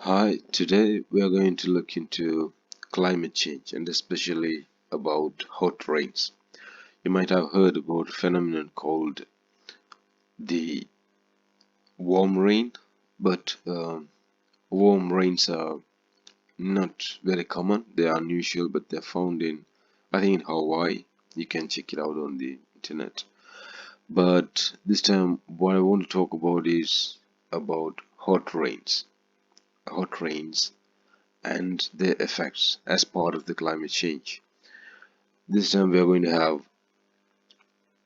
Hi, today we are going to look into climate change and especially about hot rains. You might have heard about a phenomenon called the warm rain, but warm rains are not very common. They are unusual, but they're found I think, in Hawaii. You can check it out on the internet. But this time, what I want to talk about is about hot rains and their effects as part of the climate change. This time we are going to have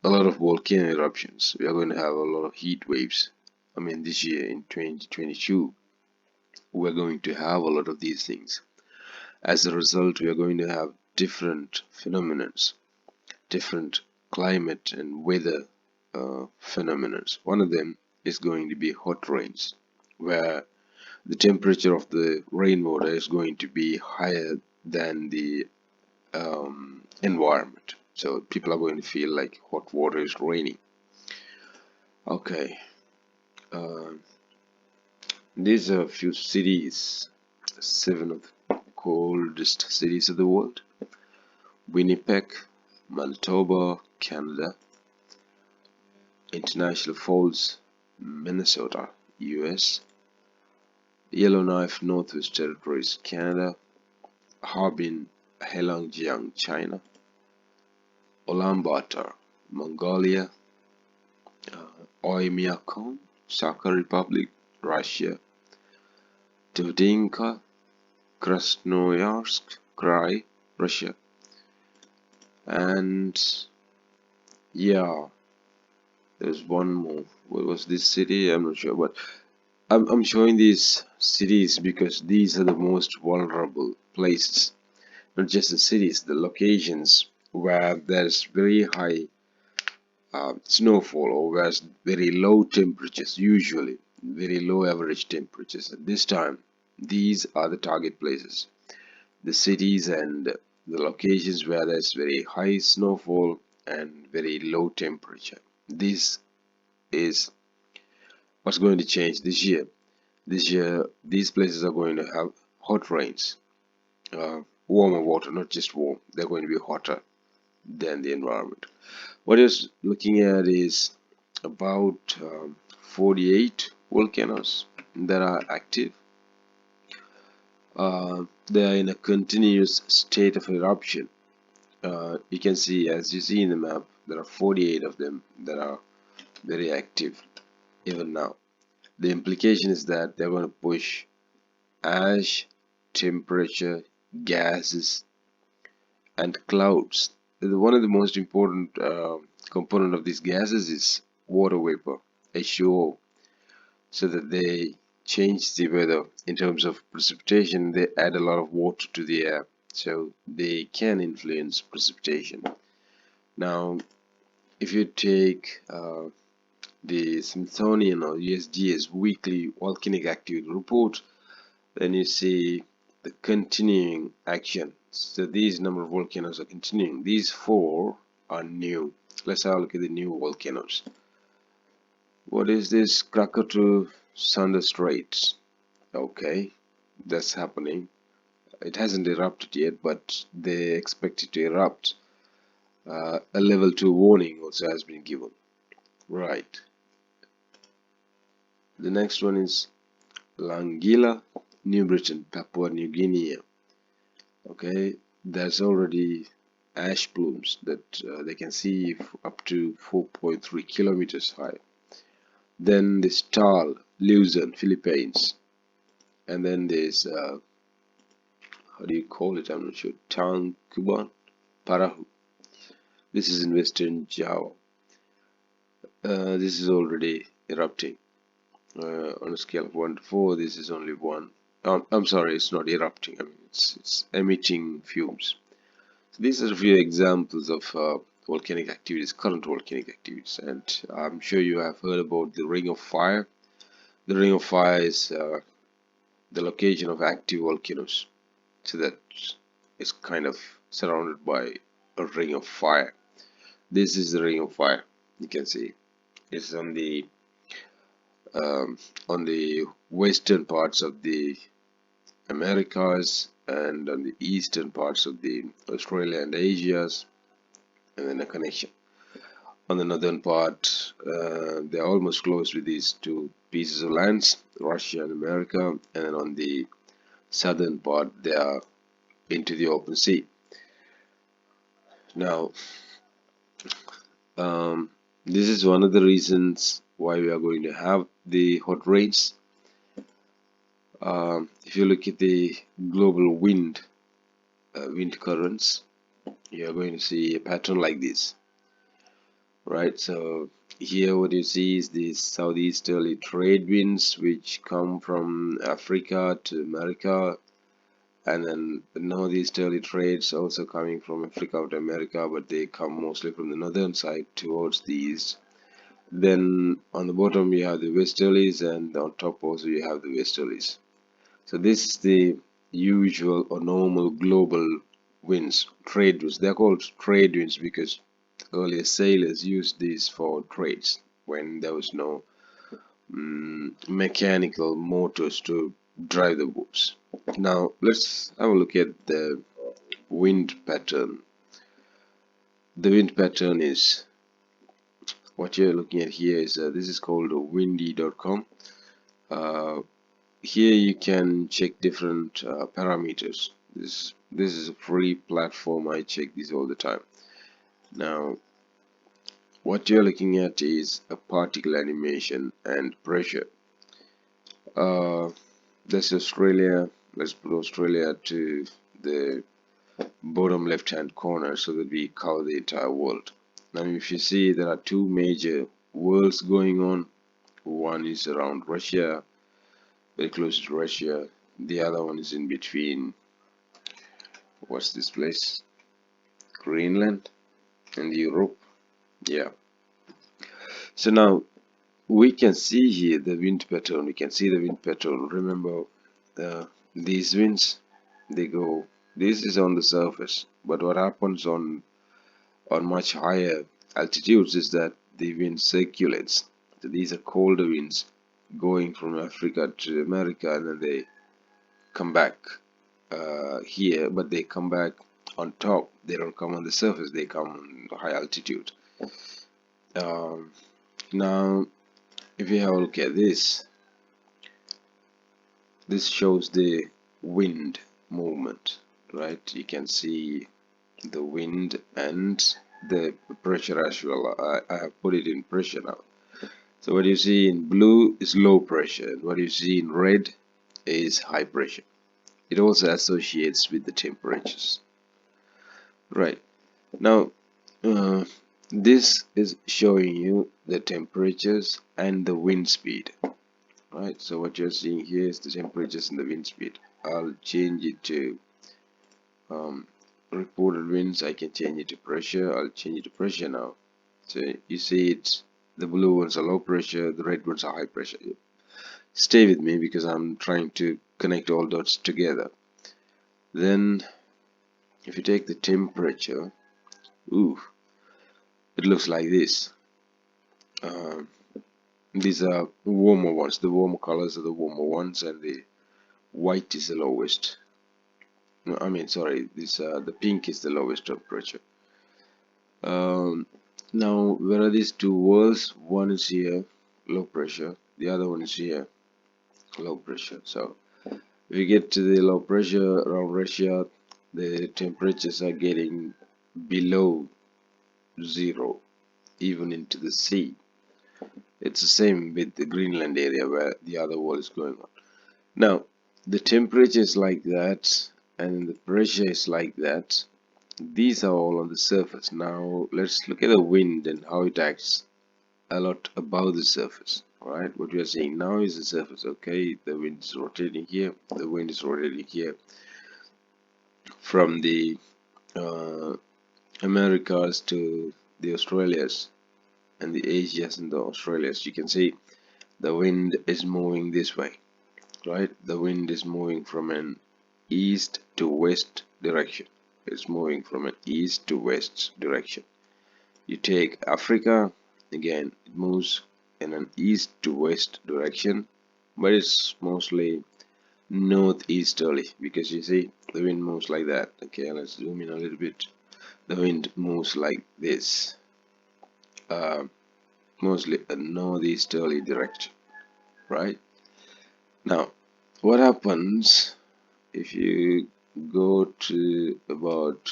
a lot of volcano eruptions. We are going to have a lot of heat waves. I mean, this year in 2022, we're going to have a lot of these things. As a result, we are going to have different phenomena, different climate and weather phenomena. One of them is going to be hot rains, where the temperature of the rainwater is going to be higher than the environment. So people are going to feel like hot water is raining. Okay, uh, these are a few cities, seven of the coldest cities of the world. Winnipeg, Manitoba, Canada. International Falls, Minnesota, US. Yellowknife, Northwest Territories, Canada. Harbin, Heilongjiang, China. Ulaanbaatar, Mongolia. Oymyakon, Sakha Republic, Russia. Dvdinka, Krasnoyarsk Krai, Russia. And yeah, there's one more. What was this city? I'm not sure, but I'm showing these cities because these are the most vulnerable places. Not just the cities, the locations where there's very high snowfall or where it's very low temperatures, usually very low average temperatures. At this time, these are the target places. The cities and the locations where there's very high snowfall and very low temperature. This is what's going to change this year. This year, these places are going to have hot rains, warmer water, not just warm, they're going to be hotter than the environment. What you're looking at is about 48 volcanoes that are active. They are in a continuous state of eruption. You can see, as you see in the map, there are 48 of them that are very active even now. The implication is that they're going to push ash, temperature, gases, and clouds. One of the most important component of these gases is water vapor, H2O, so that they change the weather in terms of precipitation. They add a lot of water to the air, so they can influence precipitation. Now, if you take the Smithsonian or USGS weekly volcanic activity report, then you see the continuing action. So these number of volcanoes are continuing. These four are new. Let's have a look at the new volcanoes. What is this? Krakatoa Thunder Straits. Okay, that's happening. It hasn't erupted yet, but they expect it to erupt. A level 2 warning also has been given. Right. The next one is Langila, New Britain, Papua New Guinea. Okay, there's already ash plumes that they can see up to 4.3 kilometers high. Then this Tal, Luzon, Philippines, and then there's how do you call it? I'm not sure. Tangkuban, Parahu. This is in Western Java. This is already erupting. On a scale of 1 to 4, this is only 1. I'm sorry, it's not erupting. I mean, it's emitting fumes. So these are a few examples of volcanic activities, current volcanic activities, and I'm sure you have heard about the Ring of Fire. The Ring of Fire is the location of active volcanoes, so that it's kind of surrounded by a ring of fire. This is the Ring of Fire. You can see it's on the western parts of the Americas and on the eastern parts of the Australia and Asias, and then a connection. On the northern part, they're almost close with these two pieces of lands, Russia and America, and then on the southern part, they are into the open sea. Now, this is one of the reasons why we are going to have the hot rains. If you look at the global wind currents, you are going to see a pattern like this, right? So here what you see is the southeasterly trade winds which come from Africa to America, and then the northeasterly trades also coming from Africa to America, but they come mostly from the northern side towards the east. Then on the bottom you have the westerlies, and on top also you have the westerlies. So this is the usual or normal global winds, trade winds. They're called trade winds because earlier sailors used these for trades when there was no mechanical motors to drive the boats. Now let's have a look at the wind pattern. The wind pattern is what you're looking at here. Is this is called windy.com. Here you can check different parameters. This is a free platform. I check this all the time. Now what you're looking at is a particle animation and pressure. That's Australia. Let's put Australia to the bottom left hand corner so that we cover the entire world. Now if you see, there are two major worlds going on. One is around Russia, very close to Russia. The other one is in between, what's this place, Greenland and Europe. Yeah, so now we can see here the wind pattern. We can see the wind pattern. Remember, these winds, they go, this is on the surface, but what happens on much higher altitudes is that the wind circulates. So these are colder winds going from Africa to America, and then they come back here, but they come back on top. They don't come on the surface, they come on high altitude. Now if you have a look at this, this shows the wind movement, right? You can see the wind and the pressure as well. I have put it in pressure now. So what you see in blue is low pressure, and what you see in red is high pressure. It also associates with the temperatures, right? Now this is showing you the temperatures and the wind speed, right? So what you're seeing here is the temperatures and the wind speed. I'll change it to reported winds. I can change it to pressure. I'll change it to pressure now. So you see it, the blue ones are low pressure, the red ones are high pressure. Stay with me because I'm trying to connect all dots together. Then if you take the temperature, it looks like this. These are warmer ones. The warmer colors are the warmer ones, and the white is the lowest. No, I mean, sorry, this the pink is the lowest temperature. Now where are these two worlds? One is here, low pressure, the other one is here, low pressure. So if you get to the low pressure around Russia, the temperatures are getting below zero, even into the sea. It's the same with the Greenland area where the other world is going on. Now the temperature is like that, and the pressure is like that. These are all on the surface. Now let's look at the wind and how it acts a lot above the surface. Alright, what we are seeing now is the surface. Okay, the wind is rotating here, the wind is rotating here from the Americas to the Australias, and the Asias and the Australias. You can see the wind is moving this way, right? The wind is moving from an east to west direction. It's moving from an east to west direction. You take Africa, again it moves in an east to west direction, but it's mostly northeasterly, because you see the wind moves like that. Okay, let's zoom in a little bit. The wind moves like this, mostly a northeasterly direction, right? Now, what happens if you go to about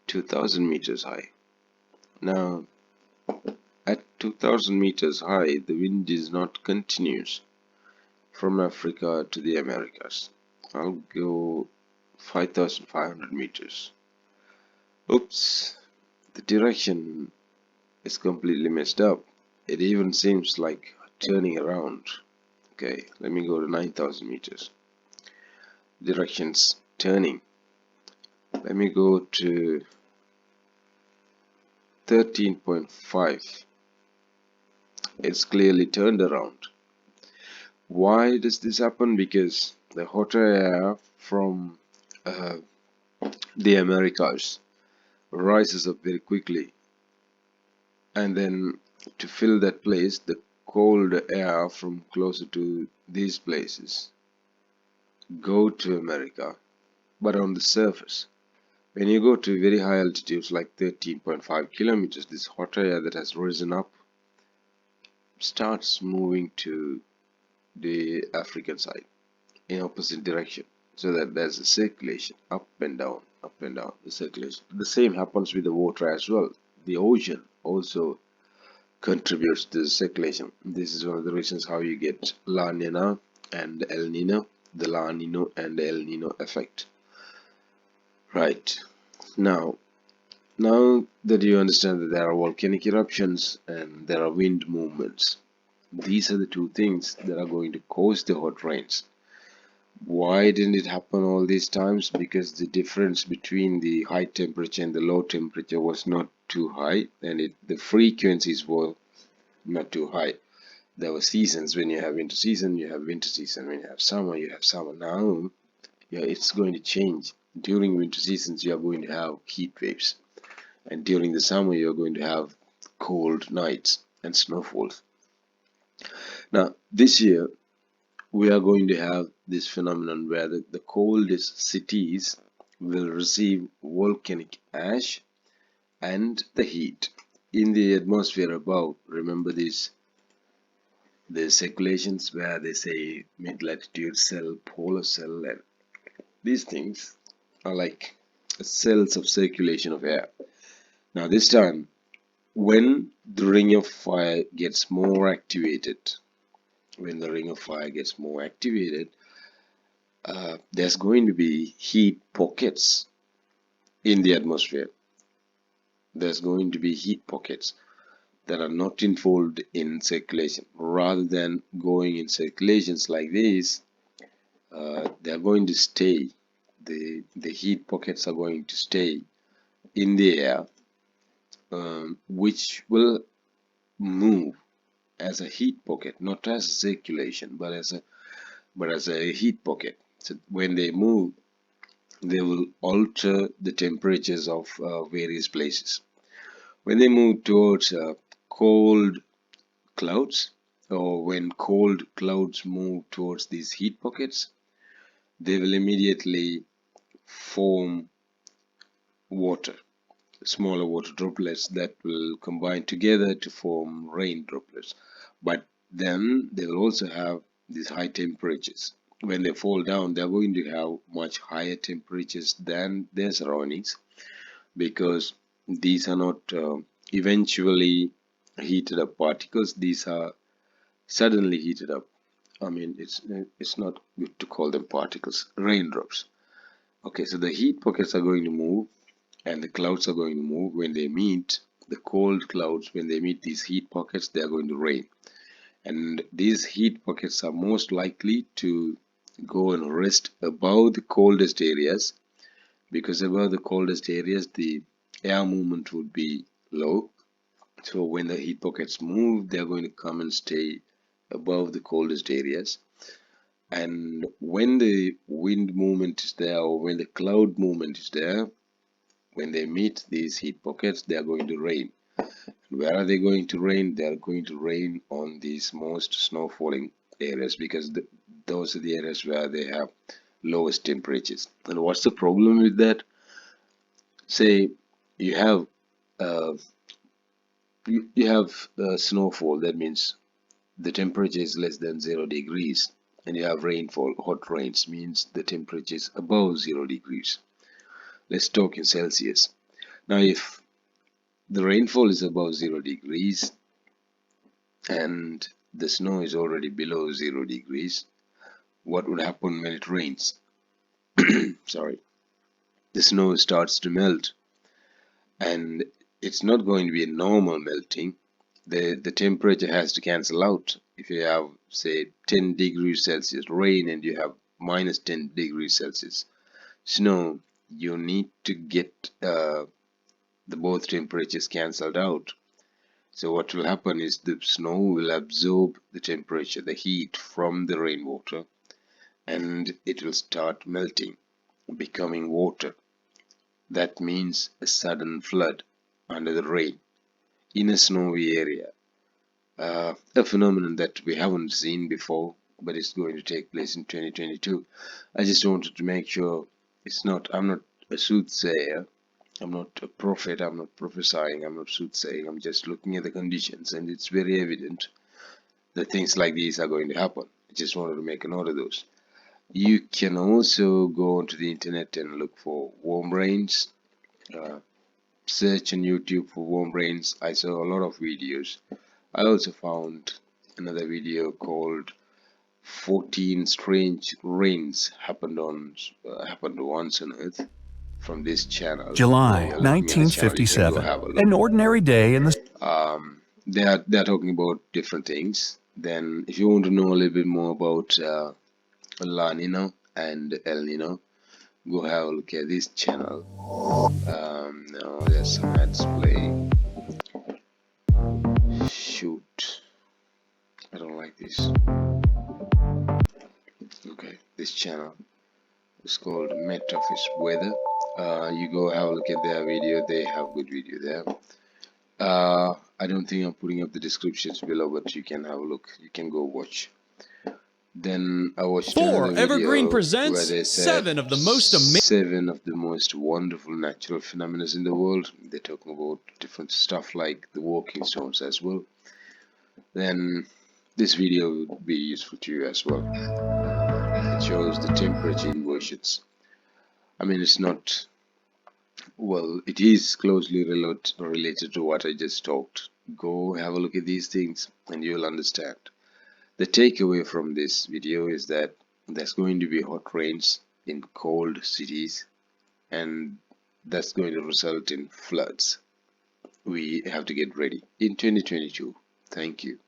2000 meters high? Now, at 2000 meters high, the wind is not continuous from Africa to the Americas. I'll go 5500 meters. Oops, the direction is completely messed up. It even seems like turning around. Okay, let me go to 9000 meters. Directions turning. Let me go to 13.5. It's clearly turned around. Why does this happen? Because the hotter air from the Americas rises up very quickly, and then to fill that place, the cold air from closer to these places go to America, but on the surface. When you go to very high altitudes like 13.5 kilometers, this hot air that has risen up starts moving to the African side in opposite direction, so that there's a circulation up and down, the circulation. The same happens with the water as well. The ocean also contributes to the circulation. This is one of the reasons how you get La Nina and El Nino, the La Nino and El Nino effect. Right. Now that you understand that there are volcanic eruptions and there are wind movements, these are the two things that are going to cause the hot rains. Why didn't it happen all these times? Because the difference between the high temperature and the low temperature was not too high, and the frequencies were not too high. There were seasons. When you have winter season, you have winter season. When you have summer, you have summer. Now, it's going to change. During winter seasons, you are going to have heat waves, and during the summer, you are going to have cold nights and snowfalls. Now, this year, we are going to have this phenomenon where the coldest cities will receive volcanic ash and the heat in the atmosphere above. Remember the circulations where they say mid-latitude cell, polar cell, and these things are like cells of circulation of air. Now this time, when the ring of fire gets more activated, there's going to be heat pockets in the atmosphere. There's going to be heat pockets that are not involved in circulation. Rather than going in circulations like this, they're going to stay. The heat pockets are going to stay in the air, which will move as a heat pocket, not as a circulation, but as a heat pocket. So when they move, they will alter the temperatures of various places. When they move towards cold clouds, or when cold clouds move towards these heat pockets, they will immediately form water, smaller water droplets that will combine together to form rain droplets. But then they will also have these high temperatures. When they fall down, they're going to have much higher temperatures than their surroundings, because these are not eventually heated up particles. These are suddenly heated up. I mean, it's not good to call them particles, raindrops. Okay, so the heat pockets are going to move and the clouds are going to move. When they meet, the cold clouds, when they meet these heat pockets, they are going to rain. And these heat pockets are most likely to go and rest above the coldest areas, because above the coldest areas, the air movement would be low. So when the heat pockets move, they are going to come and stay above the coldest areas. And when the wind movement is there, or when the cloud movement is there, when they meet these heat pockets, they are going to rain. Where are they going to rain? They are going to rain on these most snow falling areas, because those are the areas where they have lowest temperatures. And what's the problem with that? Say you have uh, you have snowfall. That means the temperature is less than 0 degrees, and you have rainfall. Hot rains means the temperature is above 0 degrees. Let's talk in Celsius. Now, if the rainfall is above 0 degrees and the snow is already below 0 degrees, what would happen when it rains? Sorry, the snow starts to melt, and it's not going to be a normal melting. The temperature has to cancel out. If you have, say, 10 degrees Celsius rain and you have minus 10 degrees Celsius snow, you need to get the both temperatures cancelled out. So what will happen is the snow will absorb the temperature, the heat from the rainwater, and it will start melting, becoming water. That means a sudden flood under the rain in a snowy area. A phenomenon that we haven't seen before, but it's going to take place in 2022. I just wanted to make sure I'm not a soothsayer, I'm not a prophet, I'm not prophesying, I'm not soothsaying, I'm just looking at the conditions, and it's very evident that things like these are going to happen. I just wanted to make a note of those. You can also go onto the internet and look for warm rains. Search on YouTube for warm rains. I saw a lot of videos. I also found another video called 14 Strange Rains Happened Once on Earth from this channel. July When you're looking at the channel, you can go 1957. have a An look. ordinary day in the They're talking about different things. Then, if you want to know a little bit more about La Nina and El Nino, go have a look at this channel. No, there's some ads playing. Shoot, I don't like this. Okay, this channel is called Met Office Weather. You go have a look at their video. They have good video there. I don't think I'm putting up the descriptions below, but you can have a look. You can go watch. Then I watched another Evergreen video where presents they said 7 of the most amazing. 7 of the most wonderful natural phenomena in the world. They're talking about different stuff like the walking stones as well. Then this video would be useful to you as well. It shows the temperature inversions. I mean, it's not, well, it is closely related to what I just talked. Go have a look at these things and you'll understand. The takeaway from this video is that there's going to be hot rains in cold cities, and that's going to result in floods. We have to get ready in 2022. Thank you.